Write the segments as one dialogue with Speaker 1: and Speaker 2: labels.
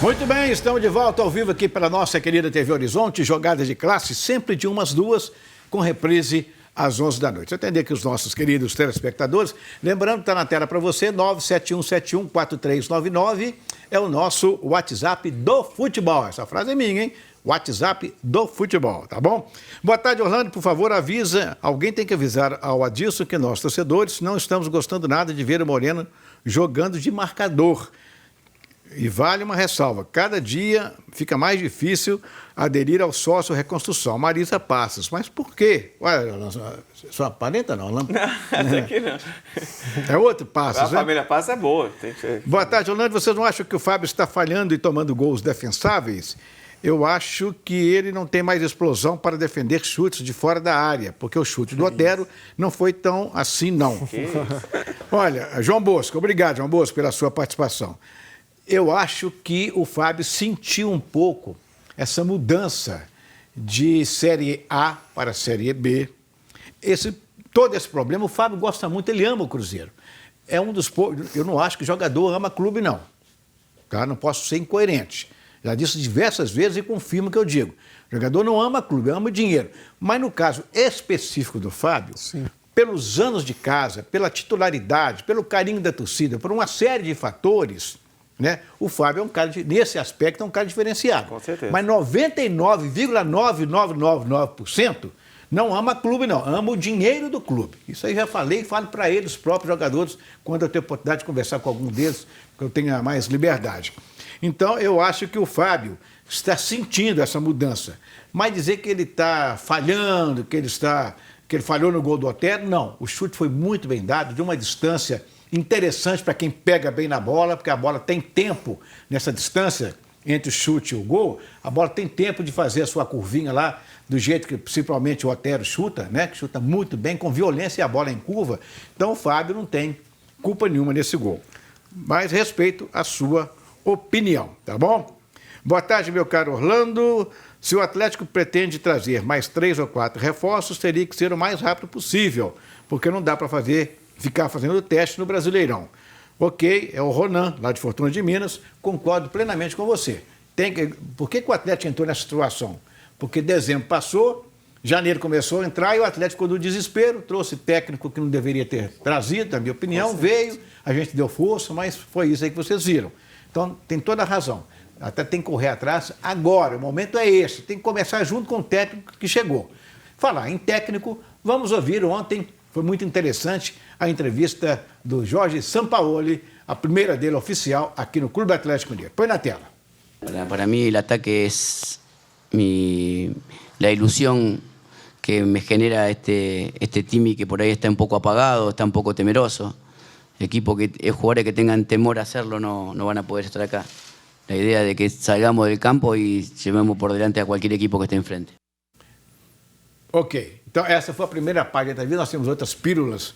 Speaker 1: Muito bem, estamos de volta ao vivo aqui para a nossa querida TV Horizonte, jogadas de classe, sempre de umas duas, com reprise às 11 da noite. Atender aqui os nossos queridos telespectadores. Lembrando que está na tela para você, 971714399 é o nosso WhatsApp do futebol. Essa frase é minha, hein? WhatsApp do futebol, tá bom? Boa tarde, Orlando. Por favor, avisa. Alguém tem que avisar ao Adilson que nós, torcedores, não estamos gostando nada de ver o Moreno jogando de marcador. E vale uma ressalva, cada dia fica mais difícil aderir ao sócio reconstrução. Marisa Passos, mas por quê? Ué, sua parenta não?
Speaker 2: Não, até que não.
Speaker 1: É outro Passos,
Speaker 2: A família Passos é boa. Tem que...
Speaker 1: Boa tarde, Orlando. Vocês não acham que o Fábio está falhando e tomando gols defensáveis? Eu acho que ele não tem mais explosão para defender chutes de fora da área, porque o chute do Otero não foi tão assim, não. Olha, João Bosco, obrigado, João Bosco, pela sua participação. Eu acho que o Fábio sentiu um pouco essa mudança de Série A para Série B. Todo esse problema, o Fábio gosta muito, ele ama o Cruzeiro. É um dos poucos, eu não acho que jogador ama clube, não. Tá? Não posso ser incoerente. Já disse diversas vezes e confirmo o que eu digo. O jogador não ama clube, ama dinheiro. Mas no caso específico do Fábio, sim, pelos anos de casa, pela titularidade, pelo carinho da torcida, por uma série de fatores... né? O Fábio é um cara, nesse aspecto, é um cara diferenciado.
Speaker 2: Com certeza.
Speaker 1: Mas 99,9999% não ama clube, não. Ama o dinheiro do clube. Isso aí já falei e falo para eles, os próprios jogadores, quando eu tenho oportunidade de conversar com algum deles, que eu tenha mais liberdade. Então, eu acho que o Fábio está sentindo essa mudança. Mas dizer que ele está falhando, que ele falhou no gol do Otero, não. O chute foi muito bem dado, de uma distância interessante para quem pega bem na bola, porque a bola tem tempo nessa distância entre o chute e o gol, a bola tem tempo de fazer a sua curvinha lá, do jeito que principalmente o Otero chuta, né? Que chuta muito bem, com violência e a bola em curva. Então o Fábio não tem culpa nenhuma nesse gol. Mas respeito a sua opinião, tá bom? Boa tarde, meu caro Orlando. Se o Atlético pretende trazer mais 3 ou 4 reforços, teria que ser o mais rápido possível, porque não dá para ficar fazendo o teste no Brasileirão. Ok, é o Ronan, lá de Fortuna de Minas, concordo plenamente com você. Por que o Atlético entrou nessa situação? Porque dezembro passou, janeiro começou a entrar e o Atlético ficou no desespero, trouxe técnico que não deveria ter trazido, na minha opinião, veio, a gente deu força, mas foi isso aí que vocês viram. Então, tem toda a razão. Até tem que correr atrás agora, o momento é esse, tem que começar junto com o técnico que chegou. Falar em técnico, vamos ouvir ontem. Foi muito interessante a entrevista do Jorge Sampaoli, a primeira dele oficial aqui no Clube Atlético Mineiro. Põe na tela.
Speaker 3: Para mí el ataque es la ilusión que me genera este Timi que por ahí está un poco apagado, está un poco temeroso. Jugadores que tengan temor a hacerlo no van a poder estar acá. La idea de que salgamos del campo y llevemos por delante a cualquier equipo que esté enfrente.
Speaker 1: Ok. Então, essa foi a primeira parte da entrevista. Nós temos outras pílulas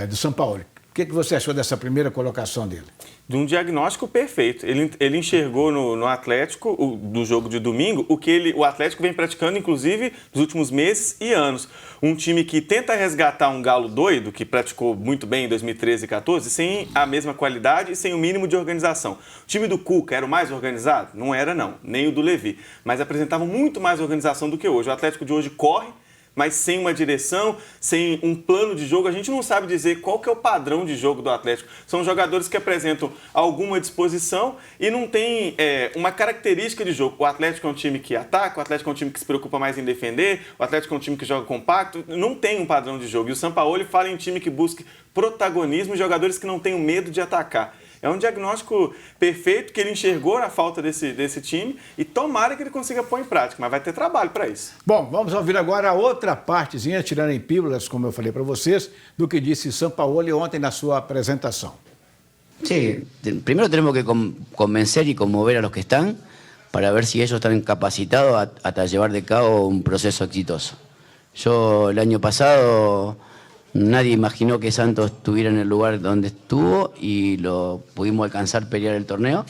Speaker 1: do Sampaoli. O que você achou dessa primeira colocação dele?
Speaker 2: De um diagnóstico perfeito. Ele enxergou no Atlético, do jogo de domingo, o que o Atlético vem praticando, inclusive, nos últimos meses e anos. Um time que tenta resgatar um galo doido, que praticou muito bem em 2013 e 2014, sem a mesma qualidade e sem o mínimo de organização. O time do Cuca era o mais organizado? Não era, não. Nem o do Levi. Mas apresentava muito mais organização do que hoje. O Atlético de hoje corre, mas sem uma direção, sem um plano de jogo. A gente não sabe dizer qual que é o padrão de jogo do Atlético. São jogadores que apresentam alguma disposição e não tem uma característica de jogo. O Atlético é um time que ataca, o Atlético é um time que se preocupa mais em defender, o Atlético é um time que joga compacto, não tem um padrão de jogo. E o Sampaoli fala em time que busque protagonismo e jogadores que não tenham medo de atacar. É um diagnóstico perfeito que ele enxergou na falta desse time e tomara que ele consiga pôr em prática, mas vai ter trabalho para isso.
Speaker 1: Bom, vamos ouvir agora a outra partezinha, tirando em pílulas, como eu falei para vocês, do que disse Sampaoli ontem na sua apresentação.
Speaker 3: Sí, primero tenemos que convencer y conmover a los que están para ver si ellos están capacitados hasta llevar de cabo un proceso exitoso. Yo el año pasado... Nadie imaginó que Santos estuviera en el lugar donde estuvo y lo pudimos alcanzar, pelear el torneo.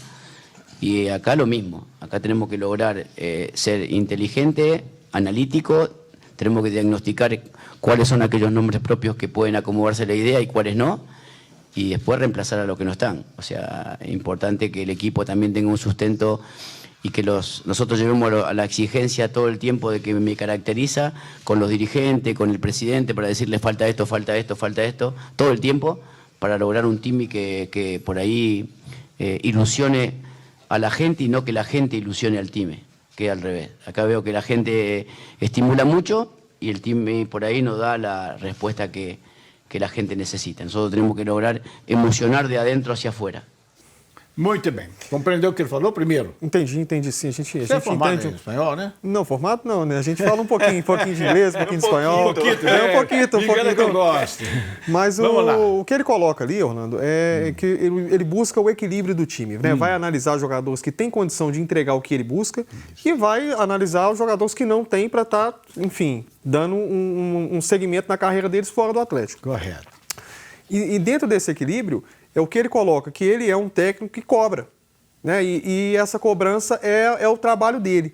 Speaker 3: Y acá lo mismo. Acá tenemos que lograr ser inteligente, analítico. Tenemos que diagnosticar cuáles son aquellos nombres propios que pueden acomodarse a la idea y cuáles no. y después reemplazar a los que no están. O sea, es importante que el equipo también tenga un sustento y que nosotros llevemos a la exigencia todo el tiempo de que me caracteriza con los dirigentes, con el presidente, para decirle falta esto, falta esto, falta esto, todo el tiempo, para lograr un team que por ahí ilusione a la gente y no que la gente ilusione al team, que al revés. Acá veo que la gente estimula mucho y el team por ahí nos da la respuesta que la gente necesita. Nosotros tenemos que lograr emocionar de adentro hacia afuera.
Speaker 1: Muito bem. Compreendeu o que ele falou primeiro?
Speaker 4: Entendi sim. A gente
Speaker 1: Você é formado
Speaker 4: entende.
Speaker 1: em espanhol, né?
Speaker 4: Não, formato não, né? A gente fala um pouquinho de inglês, um pouquinho de espanhol.
Speaker 1: Um pouquinho. Que eu gosto.
Speaker 4: Mas
Speaker 1: Vamos lá.
Speaker 4: o que ele coloca ali, Orlando, é que ele busca o equilíbrio do time, né? Vai analisar jogadores que têm condição de entregar o que ele busca e vai analisar os jogadores que não têm para estar, enfim, dando um segmento na carreira deles fora do Atlético.
Speaker 1: Correto.
Speaker 4: E dentro desse equilíbrio, é o que ele coloca, que ele é um técnico que cobra, né? E essa cobrança é o trabalho dele.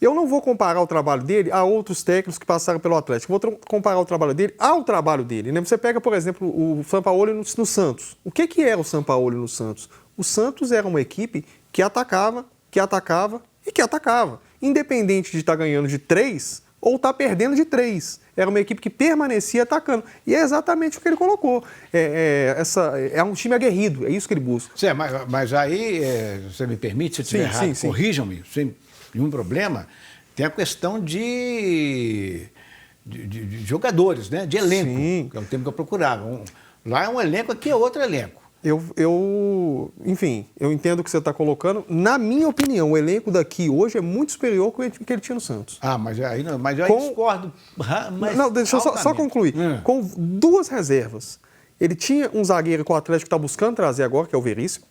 Speaker 4: Eu não vou comparar o trabalho dele a outros técnicos que passaram pelo Atlético. Vou comparar o trabalho dele ao trabalho dele, né? Você pega, por exemplo, o Sampaoli no Santos. O que era o Sampaoli no Santos? O Santos era uma equipe que atacava, independente de estar ganhando de 3 ou estar perdendo de 3. Era uma equipe que permanecia atacando. E é exatamente o que ele colocou. É um time aguerrido, é isso que ele busca.
Speaker 1: Sim, mas aí, você me permite, se eu estiver errado, corrijam-me, sem nenhum problema, tem a questão de jogadores, né? De elenco,
Speaker 4: Sim.
Speaker 1: que é o termo que eu procurava. Lá é um elenco, aqui é outro elenco.
Speaker 4: Enfim, eu entendo o que você está colocando. Na minha opinião, o elenco daqui hoje é muito superior ao que ele tinha no Santos.
Speaker 1: Mas aí discordo.
Speaker 4: Não, deixa eu só concluir. Com 2 reservas. Ele tinha um zagueiro que o Atlético está buscando trazer agora, que é o Veríssimo,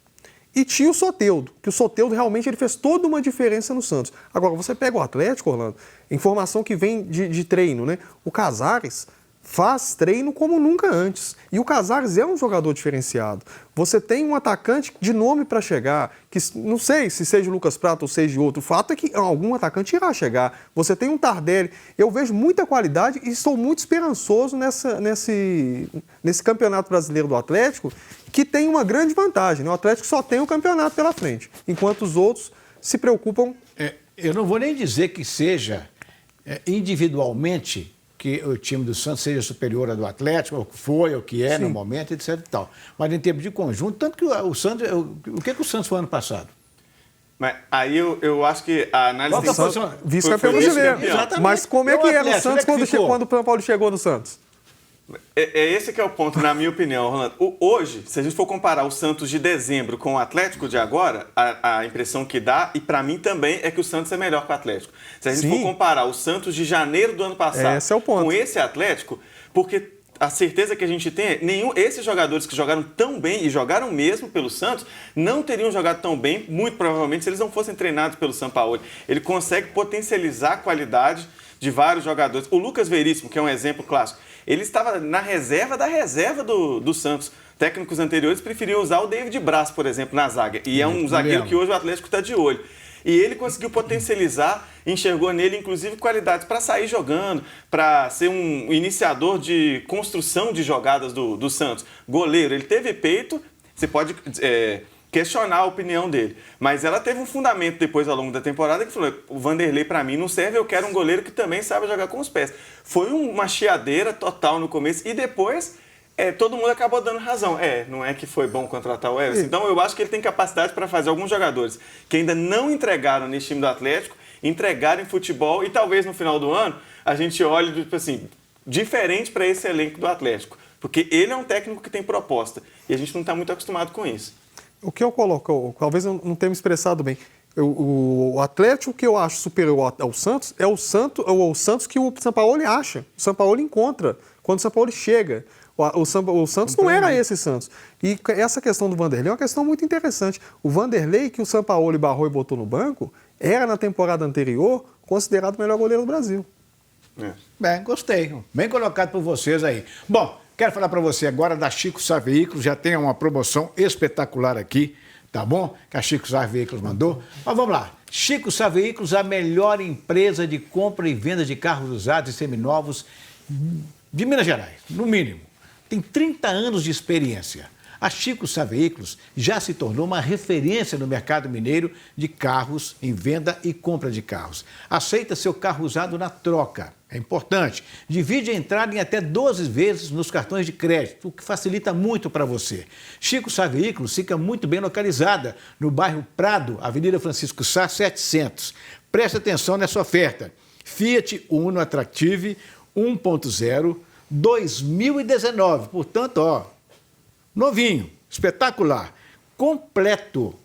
Speaker 4: e tinha o Soteldo, que o Soteldo realmente ele fez toda uma diferença no Santos. Agora, você pega o Atlético, Orlando, informação que vem de treino, né? O Casares faz treino como nunca antes. E o Casares é um jogador diferenciado. Você tem um atacante de nome para chegar, que não sei se seja o Lucas Prato ou seja outro. O fato é que algum atacante irá chegar. Você tem um Tardelli. Eu vejo muita qualidade e estou muito esperançoso nesse Campeonato Brasileiro do Atlético, que tem uma grande vantagem, né? O Atlético só tem o campeonato pela frente, enquanto os outros se preocupam...
Speaker 1: Eu não vou nem dizer que seja individualmente que o time do Santos seja superior ao do Atlético, ou que foi, ou que é no momento, etc. E tal. Mas em termos de conjunto, tanto que o Santos... O que o Santos foi ano passado?
Speaker 2: Mas aí eu acho que a análise...
Speaker 4: Vice-campeão brasileiro. Mas como é que era o Santos quando o São Paulo chegou no Santos?
Speaker 2: Esse que é o ponto, na minha opinião, Orlando. Hoje, se a gente for comparar o Santos de dezembro com o Atlético de agora, a impressão que dá, e para mim também, é que o Santos é melhor que o Atlético. Se a gente for comparar o Santos de janeiro do ano passado com esse Atlético, porque a certeza que a gente tem é esses jogadores que jogaram tão bem e jogaram mesmo pelo Santos, não teriam jogado tão bem, muito provavelmente, se eles não fossem treinados pelo Sampaoli. Ele consegue potencializar a qualidade de vários jogadores. O Lucas Veríssimo, que é um exemplo clássico, ele estava na reserva da reserva do Santos. Técnicos anteriores preferiam usar o David Braz, por exemplo, na zaga. E é um zagueiro que hoje o Atlético está de olho. E ele conseguiu potencializar, enxergou nele, inclusive, qualidades para sair jogando, para ser um iniciador de construção de jogadas do Santos. Goleiro, ele teve peito, você pode... questionar a opinião dele. Mas ela teve um fundamento depois, ao longo da temporada, que falou, o Vanderlei para mim não serve, eu quero um goleiro que também saiba jogar com os pés. Foi uma chiadeira total no começo e depois todo mundo acabou dando razão. Não é que foi bom contratar o Everson. Então eu acho que ele tem capacidade para fazer alguns jogadores que ainda não entregaram nesse time do Atlético, entregarem futebol e talvez no final do ano a gente olhe, tipo assim, diferente para esse elenco do Atlético. Porque ele é um técnico que tem proposta e a gente não está muito acostumado com isso.
Speaker 4: O que eu coloco, talvez eu não tenha me expressado bem, o Atlético que eu acho superior ao Santos é o Santos que o Sampaoli acha, o Sampaoli encontra, quando o Sampaoli chega. O Santos não era esse Santos. E essa questão do Vanderlei é uma questão muito interessante. O Vanderlei, que o Sampaoli barrou e botou no banco, era na temporada anterior considerado o melhor goleiro do Brasil.
Speaker 1: Bem, gostei. Bem colocado por vocês aí. Bom, quero falar para você agora da Chico Sá Veículos, já tem uma promoção espetacular aqui, tá bom? Que a Chico Sá Veículos mandou. Mas vamos lá. Chico Sá Veículos, a melhor empresa de compra e venda de carros usados e seminovos de Minas Gerais, no mínimo. Tem 30 anos de experiência. A Chico Sá Veículos já se tornou uma referência no mercado mineiro de carros, em venda e compra de carros. Aceita seu carro usado na troca. É importante. Divide a entrada em até 12 vezes nos cartões de crédito, o que facilita muito para você. Chico Sá Veículos fica muito bem localizada no bairro Prado, Avenida Francisco Sá, 700. Preste atenção nessa oferta. Fiat Uno Attractive 1.0 2019. Portanto, ó, novinho, espetacular, completo,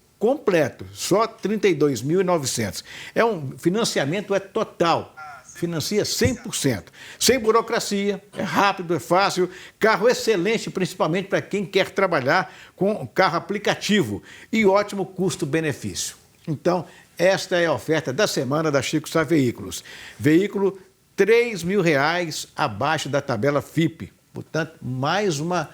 Speaker 1: só R$ 32.900. É um financiamento total. Financia 100%. Sem burocracia, é rápido, é fácil, carro excelente, principalmente para quem quer trabalhar com carro aplicativo e ótimo custo-benefício. Então, esta é a oferta da semana da Chico Sá Veículos. Veículo R$ 3.000 abaixo da tabela FIPE. Portanto, mais uma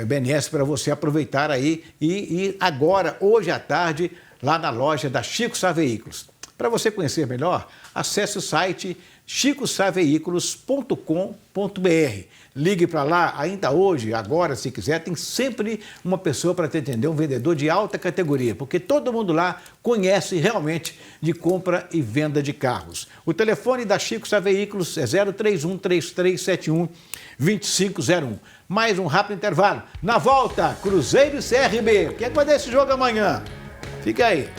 Speaker 1: benesse para você aproveitar aí e agora, hoje à tarde, lá na loja da Chico Sá Veículos. Para você conhecer melhor, acesse o site chicosaveículos.com.br. Ligue para lá ainda hoje, agora, se quiser, tem sempre uma pessoa para te atender, um vendedor de alta categoria, porque todo mundo lá conhece realmente de compra e venda de carros. O telefone da Chico Sá Veículos é 031-3371-2501. Mais um rápido intervalo. Na volta, Cruzeiro e CRB. Quem vai dar esse jogo amanhã? Fica aí.